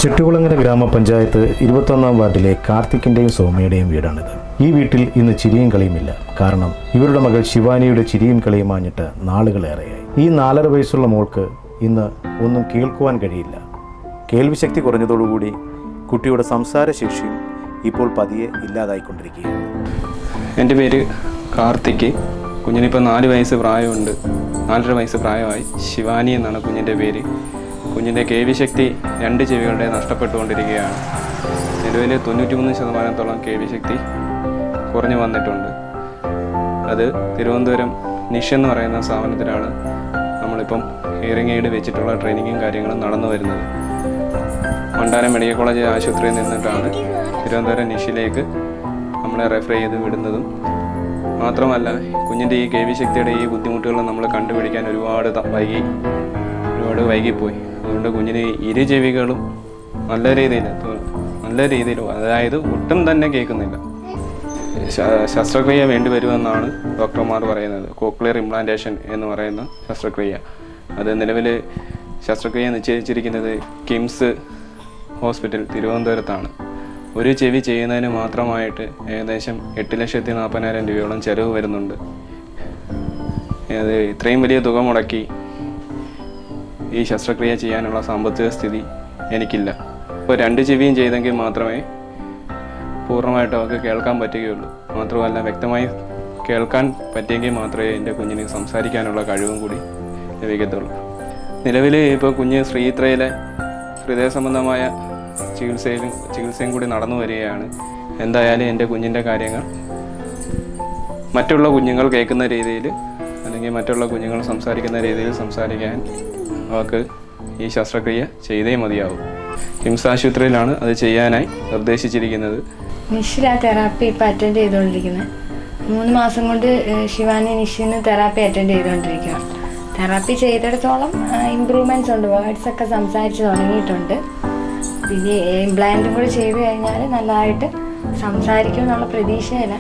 ചെട്ടുകുളങ്ങര ഗ്രാമപഞ്ചായത്ത് 21-ാം വാർഡിലെ കാർത്തിക്കിൻ്റെയും സൗമ്യയുടെയും വീടാണിത്. ഈ വീട്ടിൽ ഇന്ന് ചിരിയും കളിയുമില്ല. കാരണം ഇവരുടെ മകൾ ശിവാനിയുടെ ചിരിയും കളിയും മാഞ്ഞിട്ട് നാളുകളേറെയായി. ഈ 4.5 വയസ്സുള്ള മോൾക്ക് ഇന്ന് ഒന്നും കേൾക്കുവാൻ കഴിയില്ല. കേൾവിശക്തി കുറഞ്ഞതോടുകൂടി കുട്ടിയുടെ സംസാരശേഷിയും ഇപ്പോൾ പതിയെ ഇല്ലാതായിക്കൊണ്ടിരിക്കുകയാണ്. എൻ്റെ പേര് കാർത്തിക്. കുഞ്ഞിനിപ്പോൾ 4 വയസ്സ് പ്രായമുണ്ട്. 4.5 വയസ്സ് പ്രായമായി. ശിവാനി എന്നാണ് കുഞ്ഞിൻ്റെ പേര്. കുഞ്ഞിൻ്റെ കേൾവിശക്തി 2 ചെവികളുടെ നഷ്ടപ്പെട്ടുകൊണ്ടിരിക്കുകയാണ്. നിലവിൽ 93% കേൾവിശക്തി കുറഞ്ഞു വന്നിട്ടുണ്ട്. അത് തിരുവനന്തപുരം നിഷ് എന്ന് പറയുന്ന സ്ഥാപനത്തിലാണ് നമ്മളിപ്പം ഹിയറിംഗ് എയ്ഡ് വെച്ചിട്ടുള്ള ട്രെയിനിങ്ങും കാര്യങ്ങളും നടന്നു വരുന്നത്. മണ്ടാനം മെഡിക്കൽ കോളേജ് ആശുപത്രിയിൽ നിന്നിട്ടാണ് തിരുവനന്തപുരം നിഷിലേക്ക് നമ്മളെ റെഫർ ചെയ്ത് വിടുന്നതും. മാത്രമല്ല കുഞ്ഞിൻ്റെ ഈ കേൾവിശക്തിയുടെ ഈ ബുദ്ധിമുട്ടുകൾ നമ്മൾ കണ്ടുപിടിക്കാൻ ഒരുപാട് വൈകിപ്പോയി. അതുകൊണ്ട് കുഞ്ഞിന് 2 ചെവികളും നല്ല രീതിയിൽ അതായത് ഒട്ടും തന്നെ കേൾക്കുന്നില്ല. ശസ്ത്രക്രിയ വേണ്ടി വരുമെന്നാണ് ഡോക്ടർമാർ പറയുന്നത്. കോക്ലിയർ ഇംപ്ലാന്റേഷൻ എന്ന് പറയുന്ന ശസ്ത്രക്രിയ. അത് നിലവിൽ ശസ്ത്രക്രിയ നിശ്ചയിച്ചിരിക്കുന്നത് കിംസ് ഹോസ്പിറ്റൽ തിരുവനന്തപുരത്താണ്. ഒരു ചെവി ചെയ്യുന്നതിന് മാത്രമായിട്ട് ഏകദേശം 8,40,000 രൂപയോളം ചിലവ് വരുന്നുണ്ട്. അത് ഇത്രയും വലിയ തുക മുടക്കി ഈ ശസ്ത്രക്രിയ ചെയ്യാനുള്ള സാമ്പത്തിക സ്ഥിതി എനിക്കില്ല. ഇപ്പോൾ 2 ചെവിയും ചെയ്തെങ്കിൽ മാത്രമേ പൂർണ്ണമായിട്ട് അവർക്ക് കേൾക്കാൻ പറ്റുകയുള്ളൂ. മാത്രമല്ല വ്യക്തമായി കേൾക്കാൻ പറ്റിയെങ്കിൽ മാത്രമേ എൻ്റെ കുഞ്ഞിന് സംസാരിക്കാനുള്ള കഴിവും കൂടി ലഭിക്കത്തുള്ളൂ. നിലവിൽ ഇപ്പോൾ കുഞ്ഞ് ശ്രീത്രയിലെ ഹൃദയ സംബന്ധമായ ചികിത്സയും കൂടി നടന്നു വരികയാണ്. എന്തായാലും എൻ്റെ കുഞ്ഞിൻ്റെ കാര്യങ്ങൾ മറ്റുള്ള കുഞ്ഞുങ്ങൾ കേൾക്കുന്ന രീതിയിൽ അല്ലെങ്കിൽ മറ്റുള്ള കുഞ്ഞുങ്ങൾ സംസാരിക്കുന്ന രീതിയിൽ സംസാരിക്കാൻ അവർക്ക് ഈ ശസ്ത്രക്രിയ ചെയ്തേ മതിയാവും. കിംസ് ആശുപത്രിയിലാണ് അത് ചെയ്യാനായി നിർദ്ദേശിച്ചിരിക്കുന്നത്. നിഷിലാ തെറാപ്പി ഇപ്പം അറ്റൻഡ് ചെയ്തുകൊണ്ടിരിക്കുന്നത്. 3 മാസം കൊണ്ട് ശിവാനി നിഷിന്ന് തെറാപ്പി അറ്റൻഡ് ചെയ്തുകൊണ്ടിരിക്കുക. തെറാപ്പി ചെയ്തിടത്തോളം ഇമ്പ്രൂവ്മെൻറ്റ്സ് ഉണ്ട്. വേർഡ്സൊക്കെ സംസാരിച്ച് തുടങ്ങിയിട്ടുണ്ട്. പിന്നെ ഇംപ്ലാന്റും കൂടി ചെയ്ത് കഴിഞ്ഞാൽ നല്ലതായിട്ട് സംസാരിക്കും എന്നുള്ള പ്രതീക്ഷയില്ല.